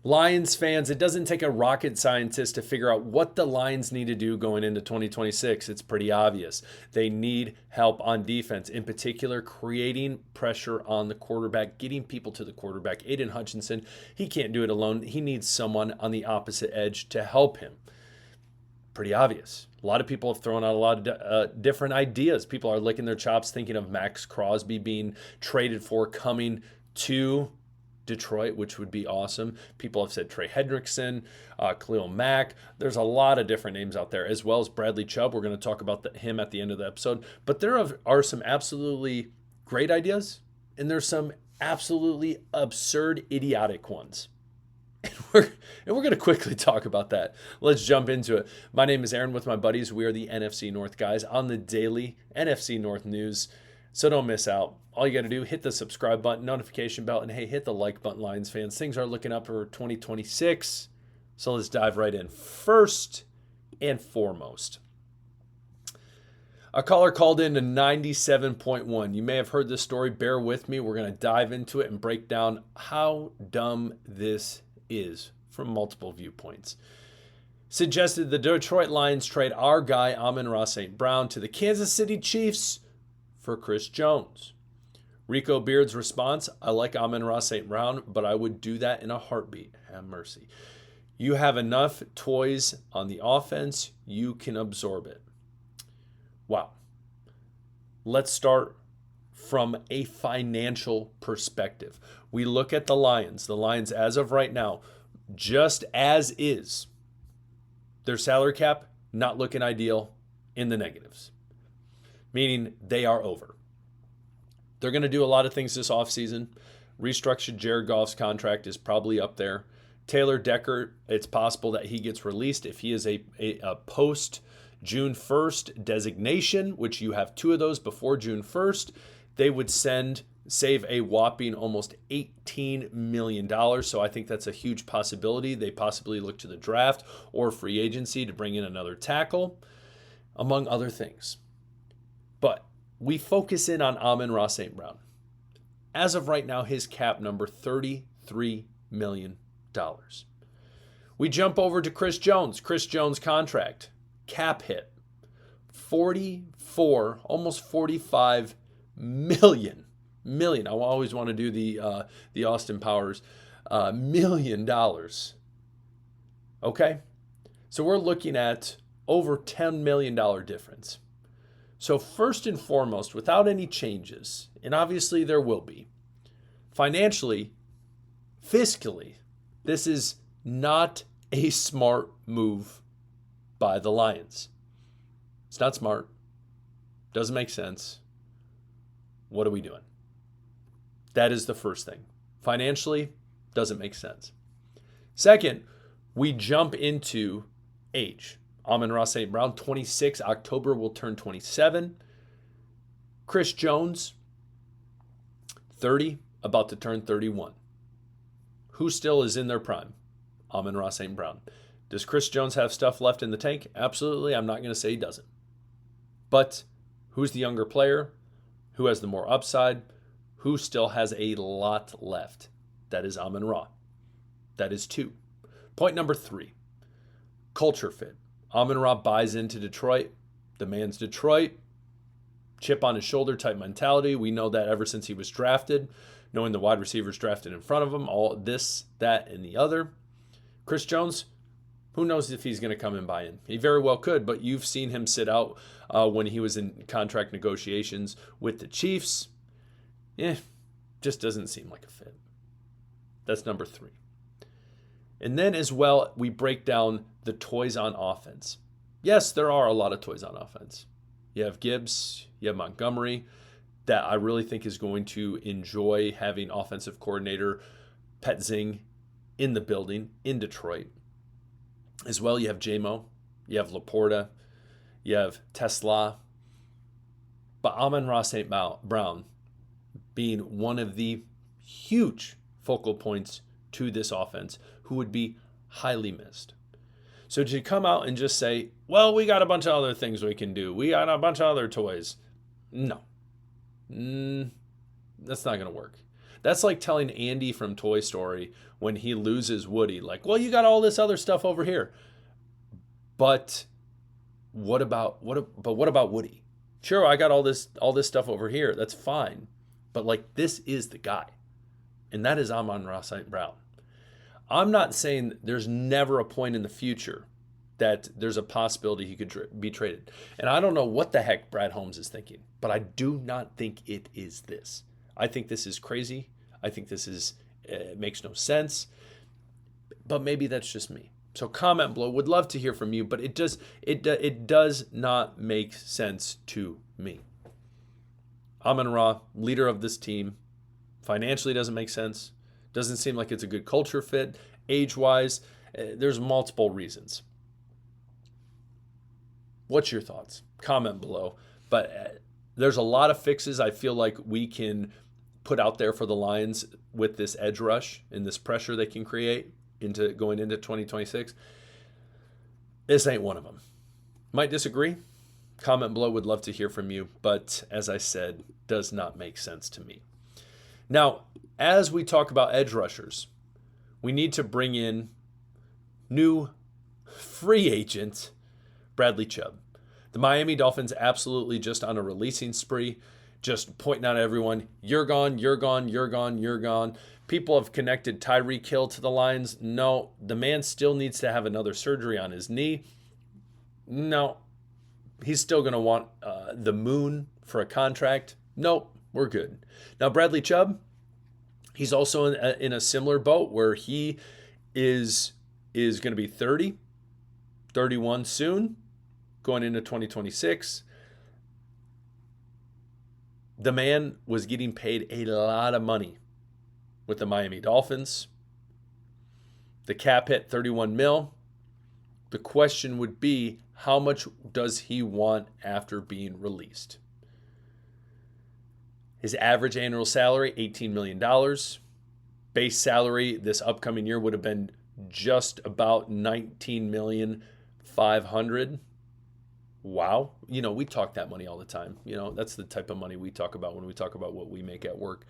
Lions fans, it doesn't take a rocket scientist to figure out what the Lions need to do going into 2026. It's pretty obvious. They need help on defense, in particular, creating pressure on the quarterback, getting people to the quarterback. Aiden Hutchinson, he can't do it alone. He needs someone on the opposite edge to help him. Pretty obvious. A lot of people have thrown out a lot of different ideas. People are licking their chops thinking of Max Crosby being traded for, coming to Detroit, which would be awesome. People have said Trey Hendrickson, Khalil Mack. There's a lot of different names out there, as well as Bradley Chubb. We're going to talk about him at the end of the episode. But there are some absolutely great ideas, and there's some absolutely absurd, idiotic ones. And we're going to quickly talk about that. Let's jump into it. My name is Aaron with my buddies. We are the NFC North Guys on the daily NFC North news. So don't miss out. All you got to do, hit the subscribe button, notification bell, and hey, hit the like button, Lions fans. Things are looking up for 2026. So let's dive right in. First and foremost, a caller called in to 97.1. You may have heard this story. Bear with me. We're going to dive into it and break down how dumb this is from multiple viewpoints. Suggested the Detroit Lions trade our guy, Amon-Ra St. Brown, to the Kansas City Chiefs for Chris Jones. Rico Beard's response, I like Amon-Ra St. Brown, but I would do that in a heartbeat. Have mercy. You have enough toys on the offense, you can absorb it. Wow. Let's start from a financial perspective. We look at the Lions. The Lions, as of right now, just as is, their salary cap not looking ideal, in the negatives, meaning they are over. They're going to do a lot of things this offseason. Restructured Jared Goff's contract is probably up there. Taylor Decker, it's possible that he gets released if he is a post June 1st designation, which you have two of those before June 1st. They would save a whopping almost $18 million. So I think that's a huge possibility. They possibly look to the draft or free agency to bring in another tackle, among other things. But we focus in on Amon-Ra St. Brown. As of right now, his cap number, $33 million. We jump over to Chris Jones. Chris Jones' contract, cap hit, 44, almost 45 million. I always want to do the Austin Powers $1 million. Okay, so we're looking at over $10 million difference. So first and foremost, without any changes, and obviously there will be, financially, fiscally, this is not a smart move by the Lions. It's not smart. Doesn't make sense. What are we doing? That is the first thing. Financially, doesn't make sense. Second, we jump into age. Amon-Ra St. Brown, 26. October will turn 27. Chris Jones, 30, about to turn 31. Who still is in their prime? Amon-Ra St. Brown. Does Chris Jones have stuff left in the tank? Absolutely. I'm not going to say he doesn't. But who's the younger player? Who has the more upside? Who still has a lot left? That is Amon-Ra. That is 2. Point number 3, culture fit. Amon-Ra buys into Detroit, demands Detroit, chip on his shoulder type mentality. We know that ever since he was drafted, knowing the wide receivers drafted in front of him, all this, that, and the other. Chris Jones, who knows if he's going to come and buy in? He very well could, but you've seen him sit out when he was in contract negotiations with the Chiefs. Just doesn't seem like a fit. That's number 3. And then as well, we break down the toys on offense. Yes, there are a lot of toys on offense. You have Gibbs, you have Montgomery, that I really think is going to enjoy having offensive coordinator Petzing in the building in Detroit. As well, you have JMO, you have Laporta, you have Tesla. But Amon-Ra St. Brown being one of the huge focal points to this offense, who would be highly missed. So to come out and just say, well, we got a bunch of other things we can do. We got a bunch of other toys. No. That's not going to work. That's like telling Andy from Toy Story when he loses Woody, like, well, you got all this other stuff over here. But what about Woody? Sure, I got all this stuff over here. That's fine. But like, this is the guy. And that is Amon-Ra St. Brown. I'm not saying there's never a point in the future that there's a possibility he could be traded. And I don't know what the heck Brad Holmes is thinking, but I do not think it is this. I think this is crazy. I think this is it makes no sense. But maybe that's just me. So comment below. Would love to hear from you, but it does not make sense to me. Amon-Ra, leader of this team, financially doesn't make sense. Doesn't seem like it's a good culture fit. Age-wise, there's multiple reasons. What's your thoughts? Comment below. But there's a lot of fixes I feel like we can put out there for the Lions with this edge rush and this pressure they can create into going into 2026. This ain't one of them. Might disagree. Comment below. Would love to hear from you. But as I said, does not make sense to me. Now, as we talk about edge rushers, we need to bring in new free agent Bradley Chubb. The Miami Dolphins absolutely just on a releasing spree, just pointing out at everyone, you're gone, you're gone, you're gone, you're gone. People have connected Tyreek Hill to the Lions. No, the man still needs to have another surgery on his knee. No, he's still going to want the moon for a contract. Nope, we're good. Now, Bradley Chubb, he's also in a similar boat where he is going to be 30, 31 soon, going into 2026. The man was getting paid a lot of money with the Miami Dolphins. The cap hit 31 mil. The question would be, how much does he want after being released? His average annual salary, $18 million. Base salary this upcoming year would have been just about $19,500,000. Wow. We talk that money all the time. That's the type of money we talk about when we talk about what we make at work.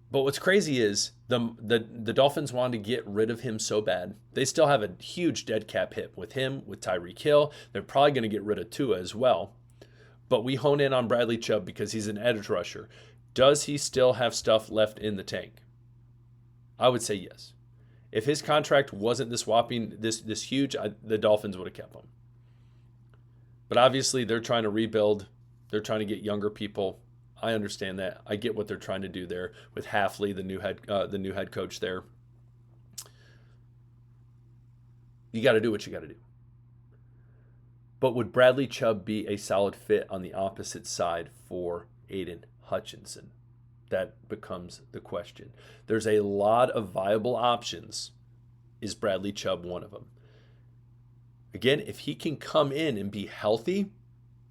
But what's crazy is the Dolphins wanted to get rid of him so bad. They still have a huge dead cap hit with him, with Tyreek Hill. They're probably going to get rid of Tua as well. But we hone in on Bradley Chubb because he's an edge rusher. Does he still have stuff left in the tank? I would say yes. If his contract wasn't this whopping, this huge, the Dolphins would have kept him. But obviously, they're trying to rebuild. They're trying to get younger people. I understand that. I get what they're trying to do there with Hafley, the new head coach there. You got to do what you got to do. But would Bradley Chubb be a solid fit on the opposite side for Aiden Hutchinson? That becomes the question. There's a lot of viable options. Is Bradley Chubb one of them? Again, if he can come in and be healthy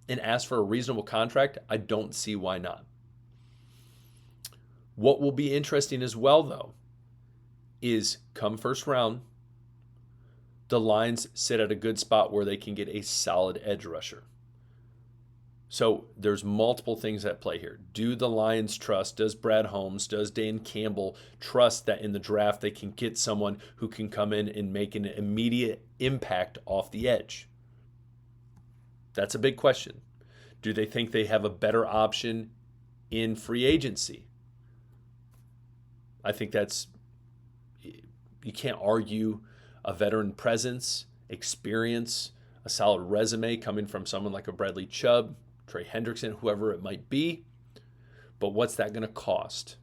and ask for a reasonable contract, I don't see why not. What will be interesting as well, though, is come first round, the Lions sit at a good spot where they can get a solid edge rusher. So there's multiple things at play here. Do the Lions trust, does Brad Holmes, does Dan Campbell trust that in the draft they can get someone who can come in and make an immediate impact off the edge? That's a big question. Do they think they have a better option in free agency? I think you can't argue a veteran presence, experience, a solid resume coming from someone like a Bradley Chubb, Trey Hendrickson, whoever it might be. But what's that going to cost?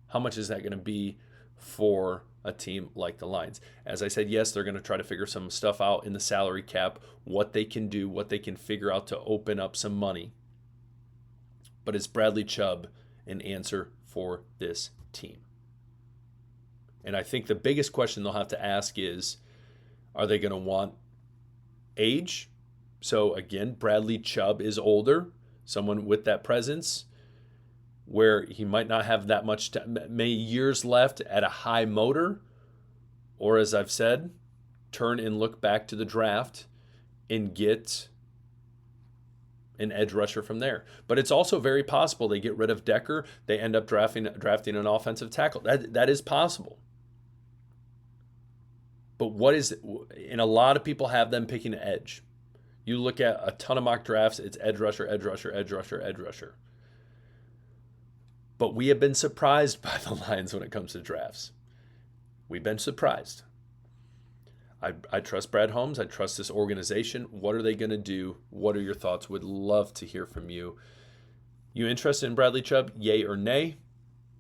How much is that going to be for a team like the Lions? As I said, yes, they're going to try to figure some stuff out in the salary cap, what they can do, what they can figure out to open up some money. But is Bradley Chubb an answer for this team? And I think the biggest question they'll have to ask is, are they going to want age? So again, Bradley Chubb is older, someone with that presence where he might not have that much many years left at a high motor, or as I've said, turn and look back to the draft and get an edge rusher from there. But it's also very possible they get rid of Decker. They end up drafting an offensive tackle. That is possible. But and a lot of people have them picking edge. You look at a ton of mock drafts, it's edge rusher, edge rusher, edge rusher, edge rusher. But we have been surprised by the Lions when it comes to drafts. We've been surprised. I trust Brad Holmes. I trust this organization. What are they going to do? What are your thoughts? Would love to hear from you. You interested in Bradley Chubb? Yay or nay?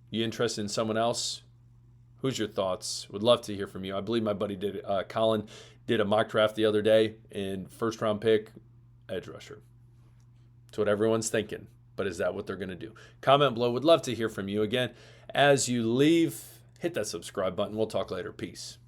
You interested in someone else? Who's your thoughts? Would love to hear from you. I believe my buddy Colin did a mock draft the other day, and first round pick, edge rusher. That's what everyone's thinking. But is that what they're going to do? Comment below. Would love to hear from you. Again, as you leave, hit that subscribe button. We'll talk later. Peace.